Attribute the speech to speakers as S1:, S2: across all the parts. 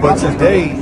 S1: But today,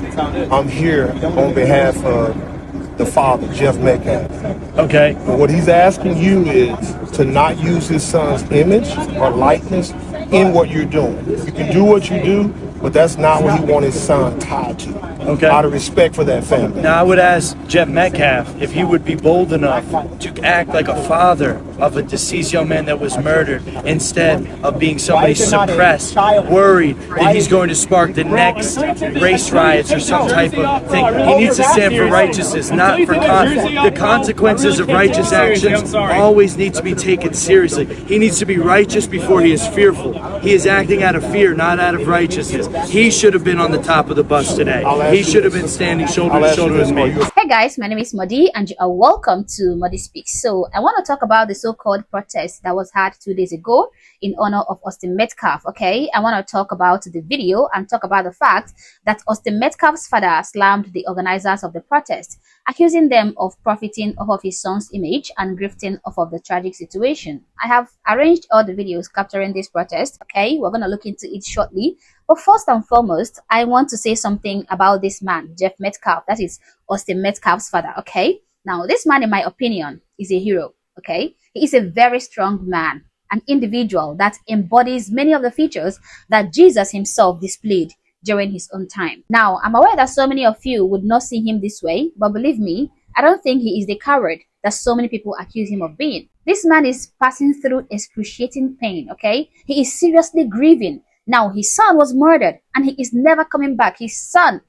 S1: I'm here on behalf of the father, Jeff Metcalf.
S2: Okay.
S1: But what he's asking you is to not use his son's image or likeness in what you're doing. You can do what you do, but that's not what he wants his son tied to.
S2: Okay.
S1: Out of respect for that family.
S2: Now, I would ask Jeff Metcalf if he would be bold enough to act like a father of a deceased young man that was murdered instead of being somebody suppressed, worried that he's going to spark the next race riots or some type of thing. He needs to stand for righteousness, not for the consequences of righteous actions always need to be taken seriously. He needs to be righteous before he is fearful. He is acting out of fear, not out of righteousness. He should have been on the top of the bus today. He should have been standing shoulder to shoulder with me.
S3: Hey guys, my name is Modi and you are welcome to Modi Speaks. So I want to talk about the so-called protest that was had 2 days ago in honor of Austin Metcalf. Okay, I want to talk about the video and talk about the fact that Austin Metcalf's father slammed the organizers of the protest, accusing them of profiting off of his son's image and grifting off of the tragic situation. I have arranged all the videos capturing this protest. Okay, we're going to look into it shortly. But first and foremost, I want to say something about this man, Jeff Metcalf. That is Austin Metcalf's father. Okay, now this man, in my opinion, is a hero. Okay, he is a very strong man, an individual that embodies many of the features that Jesus himself displayed during his own time. Now, I'm aware that so many of you would not see him this way, but believe me, I don't think he is the coward that so many people accuse him of being. This man is passing through excruciating pain. Okay, he is seriously grieving. Now, his son was murdered and he is never coming back. His son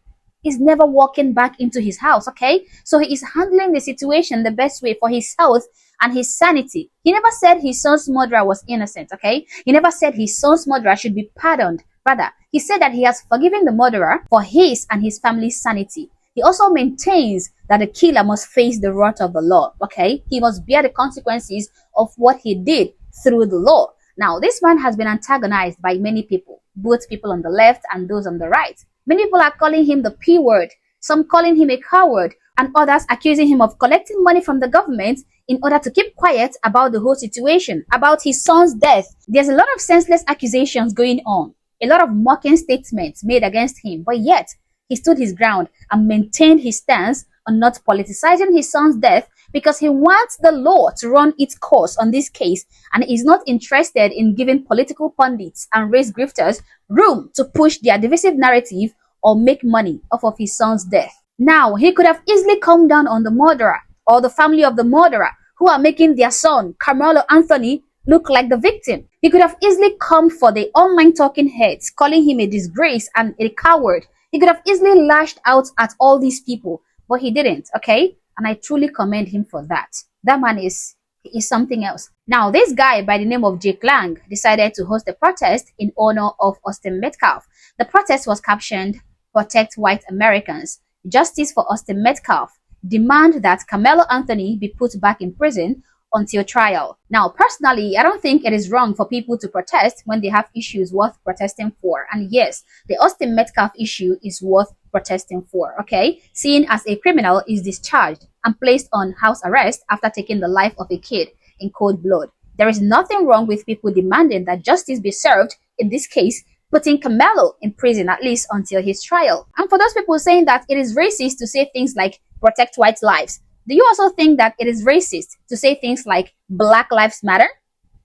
S3: is never walking back into his house. Okay, so he is handling the situation the best way for his health and his sanity. He never said his son's murderer was innocent. Okay, he never said his son's murderer should be pardoned. Rather, he said that he has forgiven the murderer for his and his family's sanity. He also maintains that the killer must face the wrath of the law. Okay, he must bear the consequences of what he did through the law. Now, this man has been antagonized by many people, both people on the left and those on the right. Many people are calling him the P word, some calling him a coward, and others accusing him of collecting money from the government in order to keep quiet about the whole situation, about his son's death. There's a lot of senseless accusations going on, a lot of mocking statements made against him, but yet he stood his ground and maintained his stance on not politicizing his son's death because he wants the law to run its course on this case and is not interested in giving political pundits and race grifters room to push their divisive narrative or make money off of his son's death. Now, he could have easily come down on the murderer or the family of the murderer who are making their son, Carmelo Anthony, look like the victim. He could have easily come for the online talking heads, calling him a disgrace and a coward. He could have easily lashed out at all these people, but he didn't. Okay, and I truly commend him for that. That man is something else. Now, this guy by the name of Jake Lang decided to host a protest in honor of Austin Metcalf. The protest was captioned, "Protect White Americans, Justice for Austin Metcalf, Demand that Carmelo Anthony be put back in prison until trial." Now, personally, I don't think it is wrong for people to protest when they have issues worth protesting for. And yes, the Austin Metcalf issue is worth protesting for, okay? Seeing as a criminal is discharged and placed on house arrest after taking the life of a kid in cold blood. There is nothing wrong with people demanding that justice be served, in this case, putting Carmelo in prison at least until his trial. And for those people saying that it is racist to say things like protect white lives, do you also think that it is racist to say things like Black Lives Matter?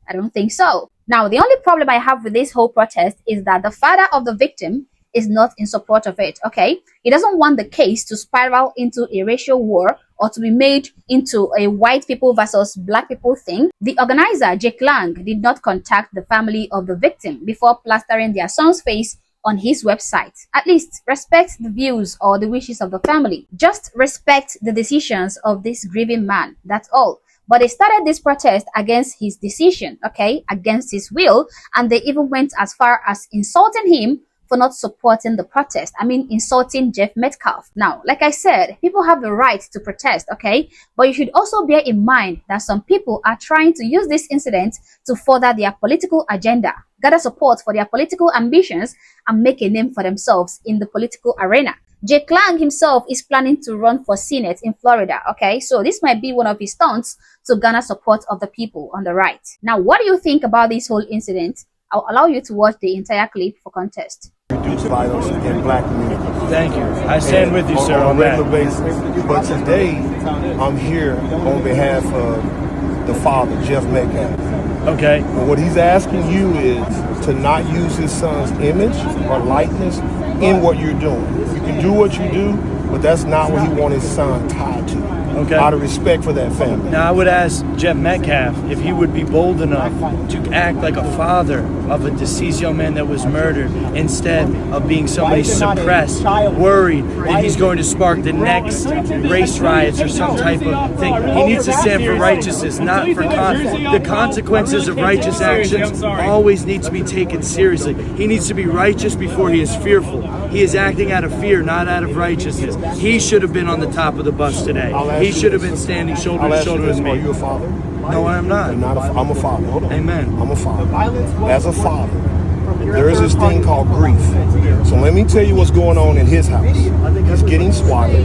S3: I don't think so. Now, the only problem I have with this whole protest is that the father of the victim is not in support of it, okay? He doesn't want the case to spiral into a racial war or to be made into a white people versus black people thing. The organizer, Jake Lang, did not contact the family of the victim before plastering their son's face on his website. At least respect the views or the wishes of the family. Just respect the decisions of this grieving man. That's all. But they started this protest against his decision, okay, against his will, and they even went as far as insulting him for not supporting the protest. I mean, insulting Jeff Metcalf. Now, like I said, people have the right to protest, okay? But you should also bear in mind that some people are trying to use this incident to further their political agenda, gather support for their political ambitions, and make a name for themselves in the political arena. Jake Lang himself is planning to run for Senate in Florida, okay? So this might be one of his stunts to garner support of the people on the right. Now, what do you think about this whole incident? I'll allow you to watch the entire clip for context.
S1: reduce violence in black communities.
S2: Thank you. I stand with you, sir,
S1: on
S2: on
S1: a regular
S2: that.
S1: basis. But today, I'm here on behalf of the father, Jeff Metcalf.
S2: Okay.
S1: And what he's asking you is to not use his son's image or likeness in what you're doing. You can do what you do, but that's not what he wants his son tied to.
S2: Okay.
S1: Out of respect for that family.
S2: Now, I would ask Jeff Metcalf if he would be bold enough to act like a father of a deceased young man that was murdered instead of being somebody suppressed, worried that he's going to spark the next race riots or some type of thing. He needs to stand for righteousness, not for the consequences of righteous actions always need to be taken seriously. He needs to be righteous before he is fearful. He is acting out of fear, not out of righteousness. He should have been on the top of the bus today. He should have been standing shoulder to shoulder with me.
S1: Are you a father?
S2: No, I am not.
S1: I'm a father. Hold on.
S2: Amen.
S1: I'm a father. As a father, there is this thing called grief. So let me tell you what's going on in his house. He's getting swatted.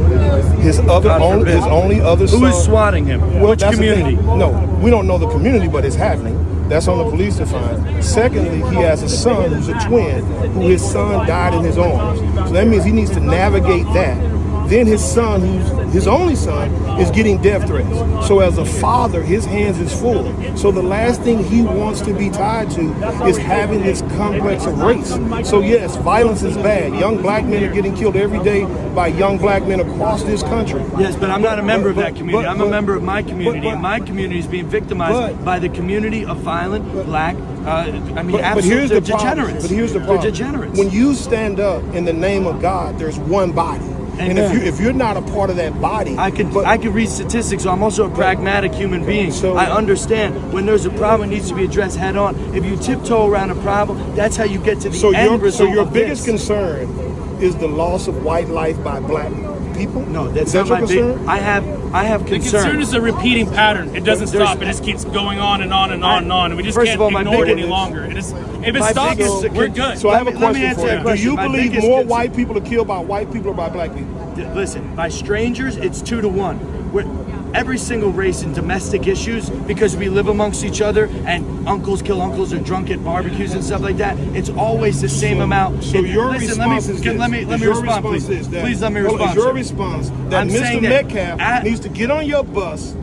S1: His only other son.
S2: Who is swatting him?
S1: Well,
S2: Which community?
S1: No, we don't know the community, but it's happening. That's on the police to find. Secondly, he has a son who's a twin, who his son died in his arms. So that means he needs to navigate that. Then his son, who's his only son, is getting death threats. So as a father, his hands is full. So the last thing he wants to be tied to is having this complex of race. So yes, violence is bad. Young black men are getting killed every day by young black men across this country.
S2: Yes, but I'm not a member of that community. I'm a member of my community, and my community is being victimized by the community of violent black.
S1: But here's the
S2: degenerates.
S1: But here's the problem.
S2: They're degenerates.
S1: When you stand up in the name of God, there's one body. And if you're not a part of that body,
S2: I could read statistics. So I'm also a pragmatic human being.
S1: So
S2: I understand when there's a problem, it needs to be addressed head on. If you tiptoe around a problem, that's how you get to the end result.
S1: So your biggest concern is the loss of white life by black people?
S2: No, that's not my concern. I have concern.
S4: The concern is a repeating pattern. It doesn't stop. It just keeps going on and on and on and on. And we just can't ignore it any longer. If it stops, we're good.
S1: So I have a question for you. Do you believe more white people are killed by white people or by black people?
S2: Listen, by strangers, it's 2 to 1. Every single race in domestic issues, because we live amongst each other and uncles kill uncles or drunk at barbecues and stuff like that, it's always the same amount.
S1: So your response is this.
S2: Let me respond, please. Please let me respond.
S1: Is your response that Mr. Metcalf needs to get on your bus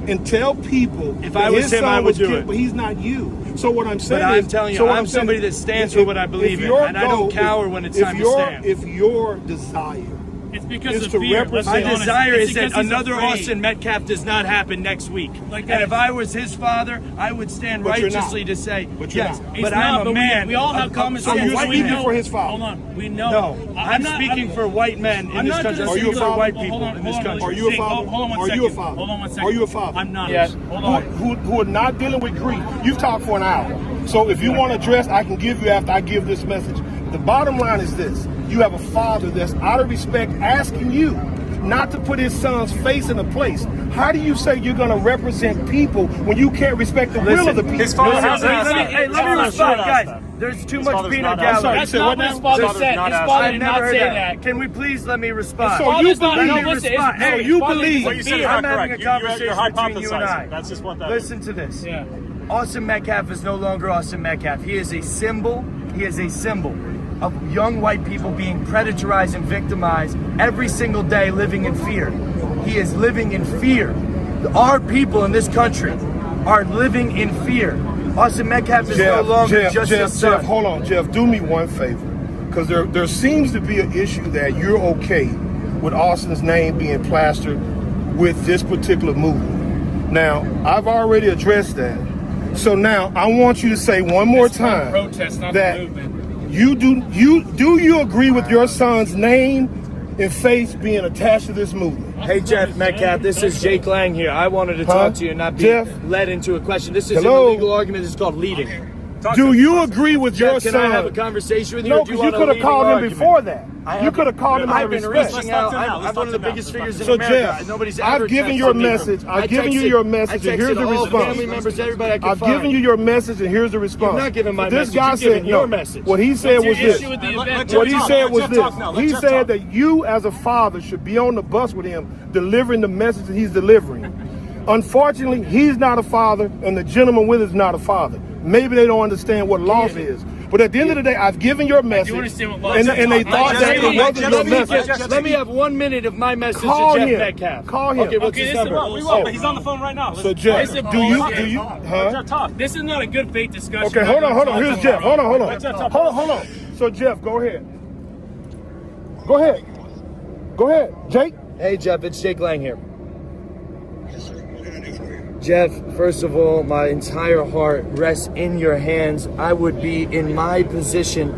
S1: and tell people
S2: if I was him, I would do it.
S1: But he's not you. So what I'm saying
S2: is, I'm telling you, I'm somebody that stands for what I believe in, and I don't cower when it's time to stand.
S1: If your desire
S4: it's because of fear.
S2: My desire is that another Austin Metcalf does not happen next week. And if I was his father, I would stand righteously to say, yes, but I'm a man.
S4: We all have common sense.
S1: So you're speaking for his father?
S4: Hold on. We know.
S2: No, I'm speaking for white men in this country.
S1: Are you a father?
S2: White people in this country.
S1: Are you a father?
S4: Hold on one second.
S1: Are you a father?
S4: Hold on one second.
S1: Are you a father?
S4: I'm not.
S1: Yes.
S4: Hold on.
S1: Who are not dealing with grief. You've talked for an hour. So if you want to address, I can give you after I give this message. The bottom line is this. You have a father that's out of respect asking you not to put his son's face in a place. How do you say you're going to represent people when you can't respect the will of the people?
S5: His father
S2: let me respond, guys. There's too much peanut gallery.
S4: That's not what his father said. His father did not say that.
S2: Can we please let me respond?
S1: So you
S4: believe.
S5: What you said is
S2: I'm
S5: not
S2: having
S5: correct.
S2: a conversation
S5: You're
S2: between you and I.
S5: That's just what that
S2: Listen to this. Yeah. Austin Metcalf is no longer Austin Metcalf. He is a symbol. He is a symbol of young white people being predatorized and victimized every single day, living in fear. He is living in fear. Our people in this country are living in fear. Austin Metcalf is no longer just a son.
S1: Jeff, hold on, Jeff. Do me one favor, because there seems to be an issue that you're okay with Austin's name being plastered with this particular movement. Now, I've already addressed that. So now I want you to say one more time that you agree with your son's name and face being attached to this movement?
S2: Hey, Jeff Metcalf, this is Jake Lang here. I wanted to talk to you and not be led into a question. This is an illegal argument. It's called leading.
S1: Do you agree with your son?
S2: Can I have a conversation with you?
S1: No, because you could have called him before that. You could have called him out of respect.
S2: I'm one of the biggest figures in America.
S1: Jeff,
S2: Nobody's ever
S1: I've given your message. I've given you your message, and here's the response. I've given you your message, and here's the response.
S2: You're not giving my message.
S1: This guy said
S2: your message.
S1: What he said was this. What he said was this. He said that you, as a father, should be on the bus with him, delivering the message that he's delivering. Unfortunately, he's not a father, and the gentleman with is not a father. Maybe they don't understand what loss is. But at the end of the day, I've given your message, and they thought that it wasn't your message.
S2: Let me have 1 minute of my message
S1: Call
S2: to Jeff
S1: him.
S2: Metcalf.
S1: Call him.
S2: Okay, what's his number?
S4: But he's on the phone right now.
S1: So Jeff, do you, huh?
S4: This is not a good faith discussion.
S1: Okay, hold on. Here's Jeff. Hold on. So Jeff, go ahead. Go ahead, Jake.
S2: Hey Jeff, it's Jake Lang here. Jeff, first of all, my entire heart rests in your hands. I would be in my position,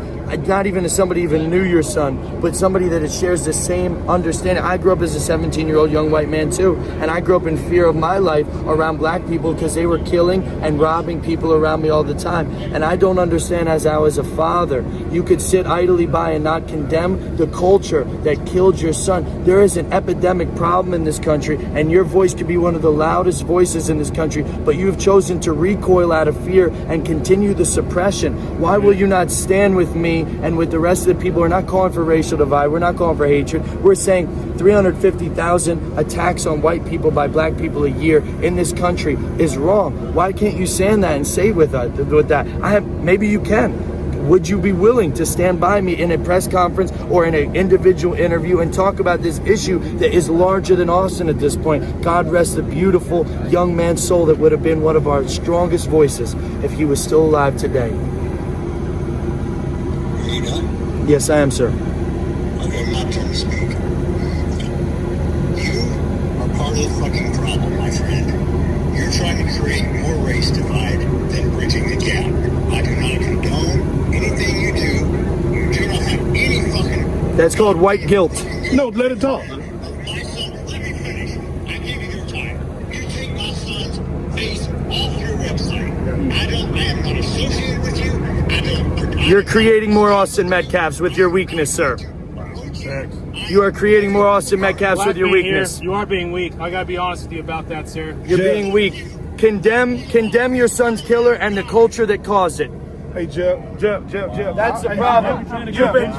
S2: not even as somebody even knew your son, but somebody that shares the same understanding. I grew up as a 17-year-old young white man too, and I grew up in fear of my life around black people because they were killing and robbing people around me all the time. And I don't understand, as I was a father, you could sit idly by and not condemn the culture that killed your son. There is an epidemic problem in this country, and your voice could be one of the loudest voices in this country, but you've chosen to recoil out of fear and continue the suppression. Why will you not stand with me and with the rest of the people? We're not calling for racial divide. We're not calling for hatred. We're saying 350,000 attacks on white people by black people a year in this country is wrong. Why can't you stand that and say with that? Maybe you can. Would you be willing to stand by me in a press conference or in an individual interview and talk about this issue that is larger than Austin at this point? God rest the beautiful young man's soul that would have been one of our strongest voices if he was still alive today.
S5: Are you done?
S2: Yes, I am, sir.
S5: Okay, my turn to speak. You are part of the fucking problem, my friend. You're trying to create more race divide than bridging the gap. I do not condone anything you do. You do not have any fucking...
S2: That's called white guilt.
S1: No, let it talk.
S5: My son, let me finish. I gave you your time. You take my son's face off your website. I am not associated with you.
S2: You're creating more Austin Metcalfs with your weakness, sir. You are creating more Austin Metcalfs with your weakness.
S4: You are being weak. I gotta be honest with you about that, sir.
S2: You're being weak. Condemn your son's killer and the culture that caused it.
S1: Hey, Jeff.
S2: That's the problem. You've been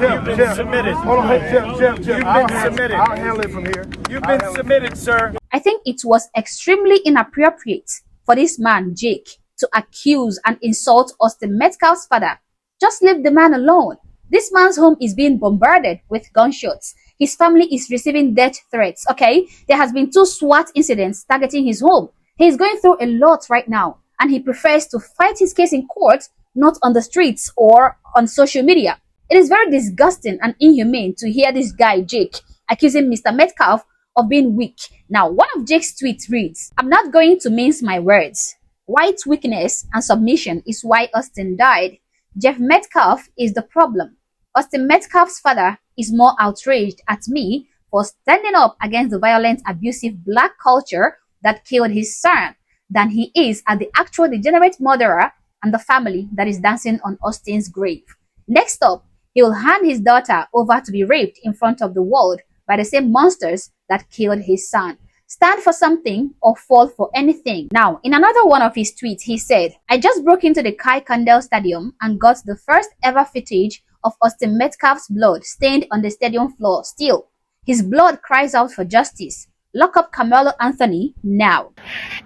S2: submitted.
S1: Hold on, hey, Jeff.
S2: You've been submitted.
S1: I'll handle it from here.
S2: You've been submitted, sir.
S3: I think it was extremely inappropriate for this man, Jake, to accuse and insult Austin Metcalf's father. Just leave the man alone. This man's home is being bombarded with gunshots. His family is receiving death threats, okay? There has been 2 SWAT incidents targeting his home. He's going through a lot right now, and he prefers to fight his case in court, not on the streets or on social media. It is very disgusting and inhumane to hear this guy, Jake, accusing Mr. Metcalf of being weak. Now, one of Jake's tweets reads, "I'm not going to mince my words. White weakness and submission is why Austin died. Jeff Metcalf is the problem. Austin Metcalf's father is more outraged at me for standing up against the violent, abusive black culture that killed his son than he is at the actual degenerate murderer and the family that is dancing on Austin's grave. Next up, he will hand his daughter over to be raped in front of the world by the same monsters that killed his son. Stand for something or fall for anything." Now, in another one of his tweets, he said, "I just broke into the Kai Kandel Stadium and got the first ever footage of Austin Metcalf's blood stained on the stadium floor still. His blood cries out for justice. Lock up Carmelo Anthony now."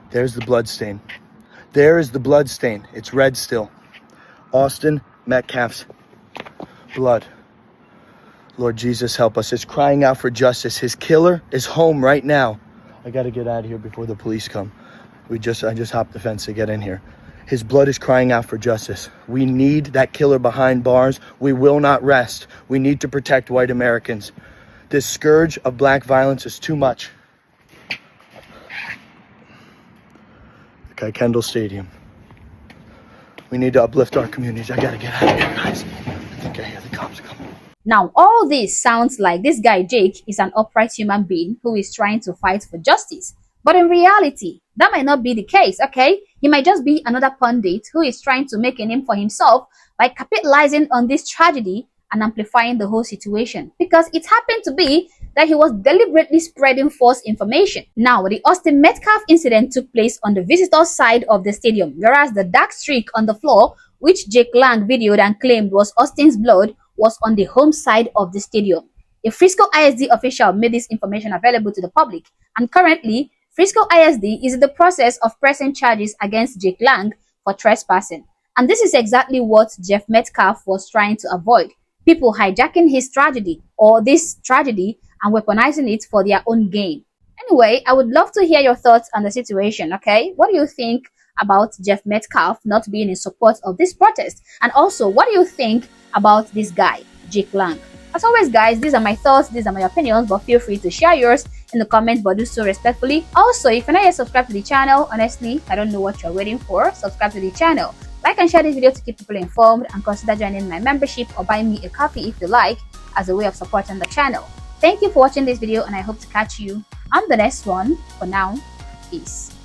S2: There's the blood stain. There is the blood stain. It's red still. Austin Metcalf's blood. Lord Jesus, help us. It's crying out for justice. His killer is home right now. I got to get out of here before the police come. I just hopped the fence to get in here. His blood is crying out for justice. We need that killer behind bars. We will not rest. We need to protect white Americans. This scourge of black violence is too much. The Kai Kendall Stadium. We need to uplift our communities. I gotta get out of here, guys. I think I hear the cops coming.
S3: Now, all this sounds like this guy Jake is an upright human being who is trying to fight for justice. But in reality, that might not be the case, okay? He might just be another pundit who is trying to make a name for himself by capitalizing on this tragedy and amplifying the whole situation. Because it happened to be that he was deliberately spreading false information. Now, the Austin Metcalf incident took place on the visitor side of the stadium, whereas the dark streak on the floor, which Jake Lang videoed and claimed was Austin's blood, was on the home side of the stadium. A Frisco ISD official made this information available to the public, and currently, Frisco ISD is in the process of pressing charges against Jake Lang for trespassing. And this is exactly what Jeff Metcalf was trying to avoid. People hijacking his tragedy or this tragedy and weaponizing it for their own gain. Anyway, I would love to hear your thoughts on the situation, okay? What do you think about Jeff Metcalf not being in support of this protest? And also, what do you think about this guy, Jake Lang? As always, guys, these are my thoughts, these are my opinions, but feel free to share yours in the comments, but do so respectfully. Also, if you're not yet subscribed to the channel, honestly, I don't know what you're waiting for. Subscribe to the channel. Like and share this video to keep people informed, and consider joining my membership or buying me a coffee if you like, as a way of supporting the channel. Thank you for watching this video, and I hope to catch you on the next one. For now, peace.